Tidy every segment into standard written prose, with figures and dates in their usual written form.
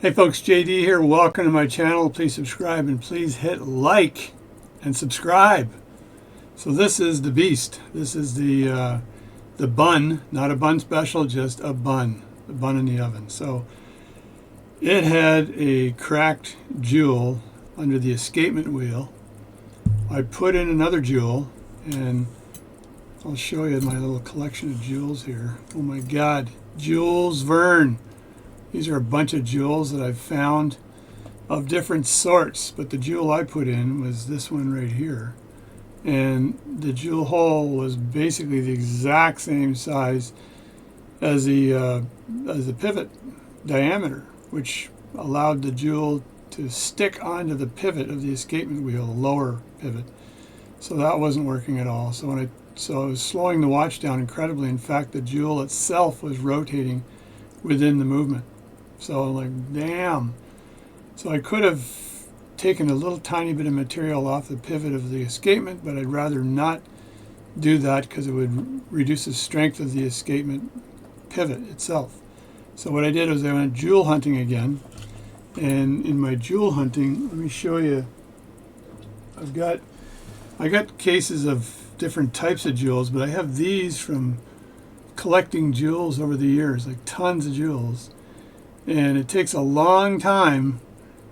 Hey folks, JD here. Welcome to my channel. Please subscribe and please hit like and subscribe. So this is the beast. This is the Bunn, not a Bunn special, just a Bunn, the Bunn in the oven. So it had a cracked jewel under the escapement wheel. I put in another jewel, and I'll show you my little collection of jewels here. Oh my God, Jules Verne. These are a bunch of jewels that I've found of different sorts, but the jewel I put in was this one right here. And the jewel hole was basically the exact same size as the pivot diameter, which allowed the jewel to stick onto the pivot of the escapement wheel, the lower pivot. So that wasn't working at all. So I was slowing the watch down incredibly. In fact, the jewel itself was rotating within the movement. So like, damn. So I could have taken a little tiny bit of material off the pivot of the escapement, but I'd rather not do that because it would reduce the strength of the escapement pivot itself. So what I did was I went jewel hunting again. And in my jewel hunting, let me show you, I got cases of different types of jewels, but I have these from collecting jewels over the years, like tons of jewels. And it takes a long time,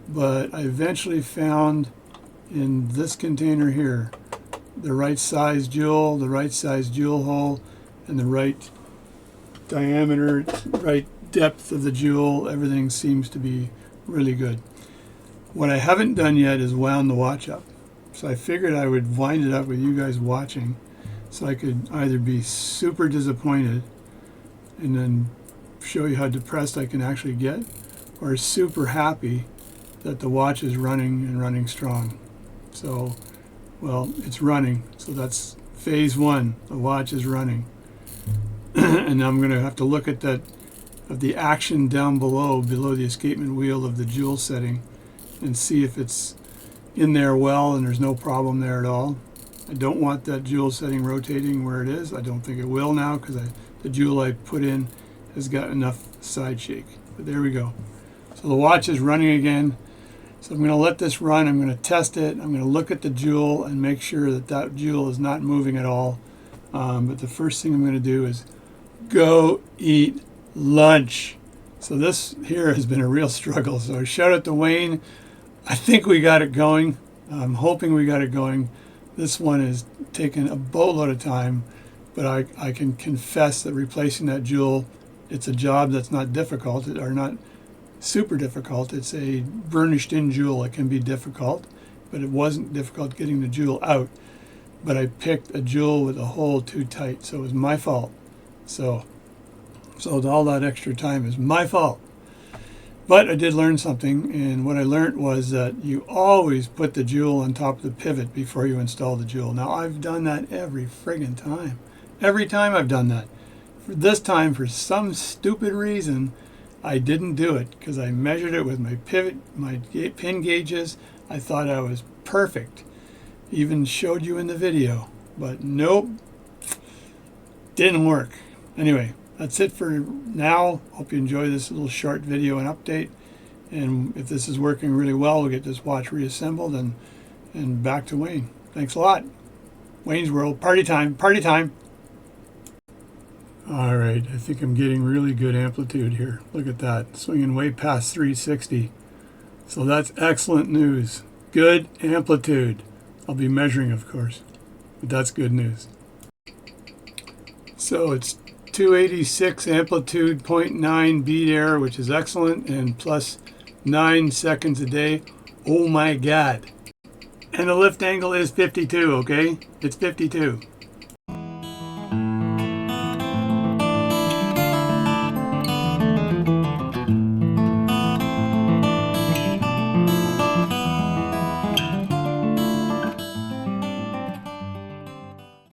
but I eventually found in this container here the right size jewel, the right size jewel hole, and the right diameter, right depth of the jewel. Everything seems to be really good. What I haven't done yet is wound the watch up. So I figured I would wind it up with you guys watching, so I could either be super disappointed and then show you how depressed I can actually get, or super happy that the watch is running and running strong. So, well, it's running. So that's phase one. The watch is running. And I'm going to have to look at that, of the action down below the escapement wheel of the jewel setting, and see if it's in there well and there's no problem there at all. I don't want that jewel setting rotating where it is. I don't think it will now, because the jewel I put in has got enough side shake. But there we go. So the watch is running again. So I'm going to let this run. I'm going to test it. I'm going to look at the jewel and make sure that that jewel is not moving at all. But the first thing I'm going to do is go eat lunch. So this here has been a real struggle. So shout out to Wayne. I think we got it going. I'm hoping we got it going. This one is taking a boatload of time, but I can confess that replacing that jewel, it's a job that's not difficult, or not super difficult. It's a burnished in jewel. It can be difficult, but it wasn't difficult getting the jewel out. But I picked a jewel with a hole too tight, so it was my fault. So all that extra time is my fault. But I did learn something, and what I learned was that you always put the jewel on top of the pivot before you install the jewel. Now, I've done that every friggin' time. Every time I've done that. For this time, for some stupid reason, I didn't do it, because I measured it with my pivot, my pin gauges. I thought I was perfect. Even showed you in the video. But nope, didn't work. Anyway, that's it for now. Hope you enjoy this little short video and update. And if this is working really well, we'll get this watch reassembled and back to Wayne. Thanks a lot. Wayne's World, party time, party time. All right, I think I'm getting really good amplitude here. Look at that, swinging way past 360. So that's excellent news. Good amplitude. I'll be measuring, of course, but that's good news. So it's 286 amplitude, 0.9 beat error, which is excellent, and plus 9 seconds a day. Oh my God. And the lift angle is 52, okay? It's 52.